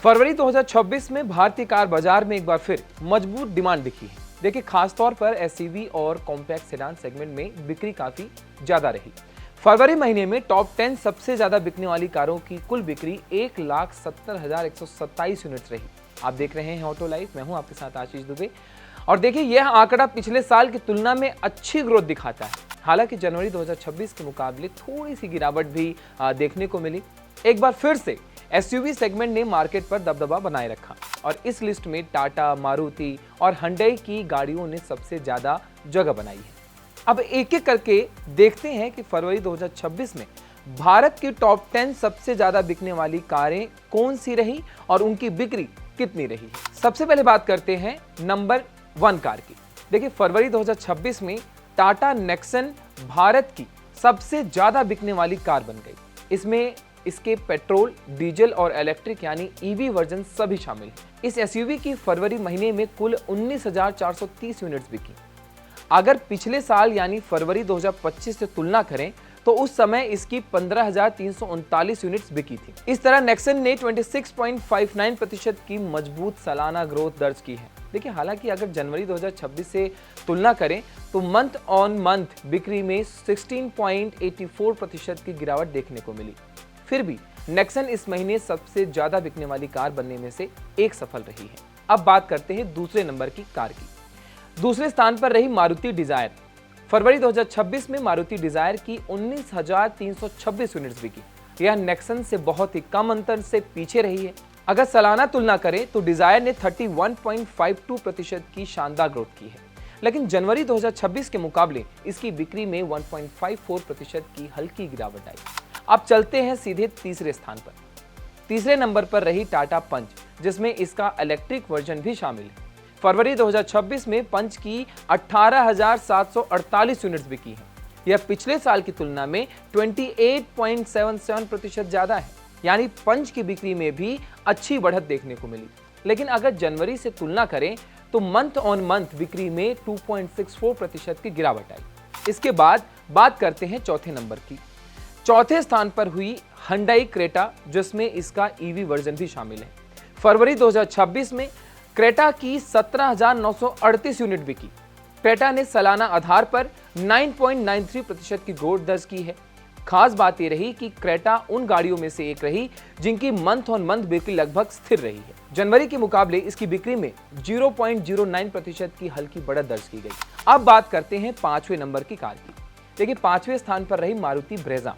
फरवरी 2026 में भारतीय कार बाजार में एक बार फिर मजबूत डिमांड दिखी है। देखिए, खासतौर पर एसयूवी और कॉम्पैक्ट सेडान सेगमेंट में बिक्री काफी ज्यादा रही। फरवरी महीने में टॉप 10 सबसे ज्यादा बिकने वाली कारों की कुल बिक्री 1,70,127 यूनिट्स रही। आप देख रहे हैं ऑटो लाइव, मैं हूं आपके साथ आशीष दुबे। और देखिए, यह आंकड़ा पिछले साल की तुलना में अच्छी ग्रोथ दिखाता है। हालांकि जनवरी 2026 के मुकाबले थोड़ी सी गिरावट भी देखने को मिली। एक बार फिर से एसयूवी सेगमेंट ने मार्केट पर दबदबा बनाए रखा और इस लिस्ट में टाटा, मारुति और हुंडई की गाड़ियों ने सबसे ज्यादा जगह बनाई है। अब एक एक करके देखते हैं कि फरवरी 2026 में भारत की टॉप 10 सबसे ज्यादा बिकने वाली कारें कौन सी रही और उनकी बिक्री कितनी रही। सबसे पहले बात करते हैं नंबर 1 कार की। देखिए, फरवरी 2026 में टाटा नेक्सन भारत की सबसे ज्यादा बिकने वाली कार बन गई। इसमें इसके पेट्रोल, डीजल और इलेक्ट्रिक यानी ईवी वर्जन सभी शामिल हैं। इस एसयूवी की फरवरी महीने में कुल 19,430 यूनिट्स बिकी। अगर पिछले साल यानी फरवरी 2025 से तुलना करें तो उस समय इसकी 15,339 यूनिट्स बिकी थी। इस तरह नेक्सन ने 26.59% की मजबूत सालाना ग्रोथ दर्ज की है। देखिए, हालांकि अगर जनवरी 2026 से तुलना करें तो मंथ ऑन मंथ बिक्री में 16.84% की गिरावट देखने को मिली। फिर भी नेक्सन इस महीने सबसे ज्यादा बिकने वाली कार बनने में से एक सफल रही है। अब बात करते हैं दूसरे नंबर की कार की। दूसरे स्थान पर रही मारुति डिजायर। फरवरी 2026 में मारुति डिजायर की 19,326 यूनिट्स बिकी। यह नेक्सन से बहुत ही कम अंतर से पीछे रही है। अगर सालाना तुलना करें तो डिजायर ने 31.52% की शानदार ग्रोथ की है, लेकिन जनवरी 2026 के मुकाबले इसकी बिक्री में 1.54% की हल्की गिरावट आई। अब चलते हैं सीधे तीसरे स्थान पर। तीसरे नंबर पर रही टाटा पंच, जिसमें इसका इलेक्ट्रिक वर्जन भी शामिल है। फरवरी 2026 में पंच की 18,748 यूनिट्स बिकी है। यह पिछले साल की तुलना में 28.77% ज्यादा है, यानी पंच की बिक्री में भी अच्छी बढ़त देखने को मिली। लेकिन अगर जनवरी से तुलना करें तो मंथ ऑन मंथ बिक्री में 2.64% की गिरावट आई। इसके बाद बात करते हैं चौथे नंबर की। चौथे स्थान पर हुई हुंडई क्रेटा, जिसमें इसका ईवी वर्जन भी शामिल है। फरवरी 2026 में क्रेटा की 17,938 यूनिट बिकी। क्रेटा ने सालाना आधार पर 9.93% की ग्रोथ दर्ज की है। खास बात यह रही कि क्रेटा उन गाड़ियों में से एक रही जिनकी मंथ ऑन मंथ बिक्री लगभग स्थिर रही है। जनवरी के मुकाबले इसकी बिक्री में 0.09% की हल्की बढ़त दर्ज की गई। अब बात करते हैं पांचवें नंबर की कार की। देखिए, पांचवें स्थान पर रही मारुति ब्रेजा।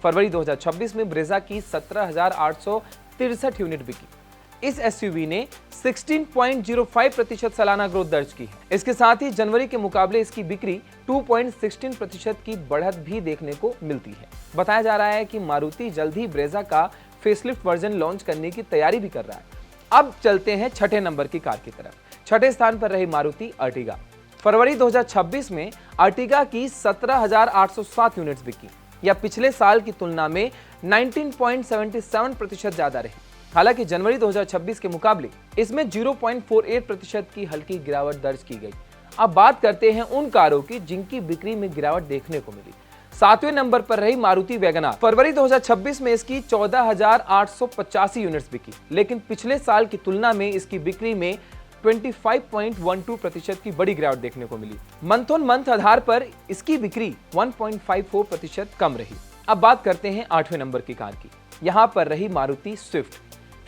फरवरी 2026 में ब्रेजा की 17,863 यूनिट बिकी। इस एसयूवी ने 16.05% सालाना ग्रोथ दर्ज की है। इसके साथ ही जनवरी के मुकाबले इसकी बिक्री 2.16% की बढ़त भी देखने को मिलती है। बताया जा रहा है कि मारुति जल्द ही ब्रेजा का फेसलिफ्ट वर्जन लॉन्च करने की तैयारी भी कर रहा है। अब चलते हैं छठे नंबर की कार की तरफ। छठे स्थान पर रही मारुति अर्टिगा। फरवरी 2026 में अर्टिगा की 17,807 यूनिट्स बिकी। यह पिछले साल की तुलना में 19.77% ज्यादा रही। हालांकि जनवरी 2026 के मुकाबले इसमें 0.48% की हल्की गिरावट दर्ज की गई। अब बात करते हैं उन कारों की जिनकी बिक्री में गिरावट देखने को मिली। सातवें नंबर पर रही मारुति वैगनआर। फरवरी 2026 में इसकी 14,885 यूनिट्स बिकी, लेकिन पिछले साल की तुलना में इसकी बिक्री में 25.12% की बड़ी गिरावट देखने को मिली। मंथ ऑन मंथ आधार पर इसकी बिक्री 1.54% कम रही। अब बात करते हैं आठवें नंबर की कार की। यहां पर रही मारुति स्विफ्ट।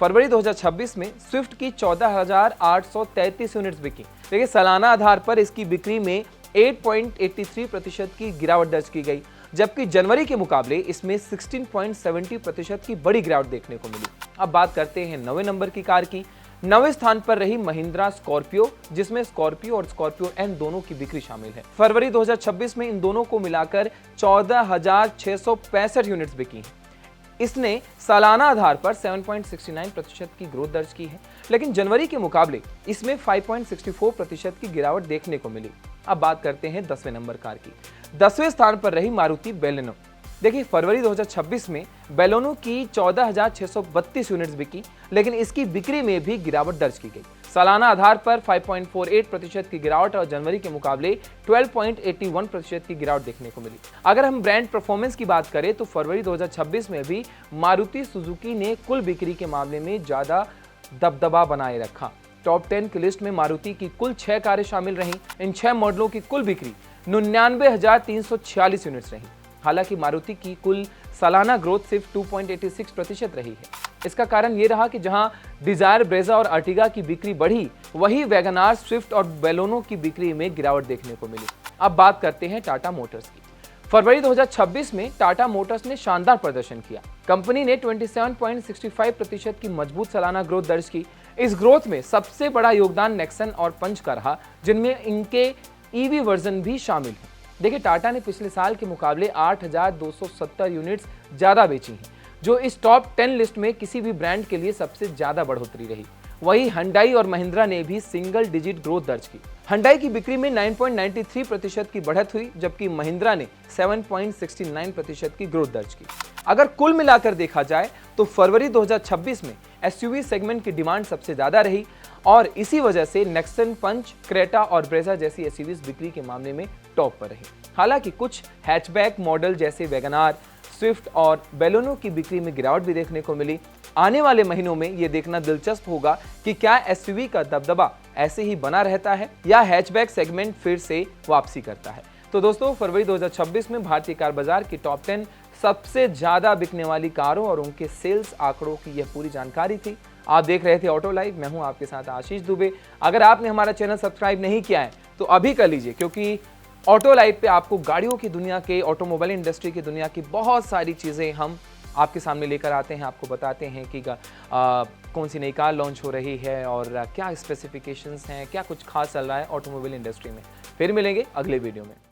फरवरी 2026 में स्विफ्ट की 14,833 यूनिट्स बिकी। देखिए, सालाना आधार पर इसकी बिक्री में 8.83% की गिरावट दर्ज की गई, जबकि जनवरी के मुकाबले इसमें 16.70% की बड़ी गिरावट देखने को मिली। अब बात करते हैं 9वें नंबर की कार की। 9वें स्थान पर रही महिंद्रा स्कॉर्पियो, जिसमें स्कॉर्पियो और स्कॉर्पियो एन दोनों की बिक्री शामिल है। फरवरी 2026 में इन दोनों को मिलाकर 14,665 यूनिट्स बिकी हैं। इसने सालाना आधार पर 7.69% की ग्रोथ दर्ज की है, लेकिन जनवरी के मुकाबले इसमें 5.64% की गिरावट देखने को मिली। अब बात करते हैं 10वें नंबर कार की। 10वें स्थान पर रही मारुति बेलेनो। देखिए, फरवरी 2026 में बेलेनो की 14,632 यूनिट्स बिकी, लेकिन इसकी बिक्री में भी गिरावट दर्ज की गई। सालाना आधार पर 5.48% की गिरावट और जनवरी के मुकाबले 12.81% की गिरावट देखने को मिली। अगर हम ब्रांड परफॉर्मेंस की बात करें तो फरवरी 2026 में भी मारुति सुजुकी ने कुल बिक्री के मामले में ज्यादा दबदबा बनाए रखा। टॉप 10 की लिस्ट में मारुति की कुल 6 कारें शामिल रहीं। इन 6 मॉडलों की कुल बिक्री 99,346 यूनिट्स रही। हालांकि मारुति की कुल सालाना ग्रोथ सिर्फ 2.86% रही है। इसका कारण यह रहा कि जहां डिजायर, ब्रेजा और अर्टिगा की बिक्री बढ़ी, वहीं वैगनार, स्विफ्ट और बेलोनो की बिक्री में गिरावट देखने को मिली। अब बात करते हैं टाटा मोटर्स की। फरवरी 2026 में टाटा मोटर्स ने शानदार प्रदर्शन किया। कंपनी ने 27.65% की मजबूत सालाना ग्रोथ दर्ज की। इस ग्रोथ में सबसे बड़ा योगदान नेक्सन और पंच का रहा, जिनमें इनके ईवी वर्जन भी शामिल है। देखिए, टाटा ने पिछले साल के मुकाबले 8,270 यूनिट्स ज्यादा बेची हैं, जो इस टॉप 10 लिस्ट में किसी भी ब्रांड के लिए सबसे ज्यादा बढ़ोतरी रही। वहीं हंडाई और महिंद्रा ने भी सिंगल डिजिट ग्रोथ दर्ज की। हंडाई की बिक्री में 9.93% की बढ़त हुई, जबकि महिंद्रा ने 7.69% की ग्रोथ दर्ज की। अगर कुल मिलाकर देखा जाए तो फरवरी 2026 में एसयूवी सेगमेंट की डिमांड सबसे ज्यादा रही और इसी वजह से नेक्सन, पंच, क्रेटा और ब्रेजा जैसी एसयूवीज बिक्री के मामले में टॉप पर रही। हालांकि कुछ हैचबैक मॉडल जैसे वैगनार, स्विफ्ट और बेलोनो की बिक्री में गिरावट भी देखने को मिली। आने वाले महीनों में यह देखना दिलचस्प होगा कि क्या एसयूवी का दबदबा ऐसे ही बना रहता है या हैचबैक सेगमेंट फिर से वापसी करता है। तो दोस्तों, फरवरी 2026 में भारतीय कार बाजार की टॉप 10 सबसे ज्यादा बिकने वाली कारों और उनके सेल्स आंकड़ों की यह पूरी जानकारी थी। आप देख रहे थे ऑटो लाइव, मैं हूं आपके साथ आशीष दुबे। अगर आपने हमारा चैनल सब्सक्राइब नहीं किया है तो अभी कर लीजिए, क्योंकि ऑटो लाइव पे आपको गाड़ियों की दुनिया के, ऑटोमोबाइल इंडस्ट्री की दुनिया की बहुत सारी चीज़ें हम आपके सामने लेकर आते हैं। आपको बताते हैं कि कौन सी नई कार लॉन्च हो रही है और क्या स्पेसिफिकेशंस हैं, क्या कुछ खास चल रहा है ऑटोमोबाइल इंडस्ट्री में। फिर मिलेंगे अगले वीडियो में।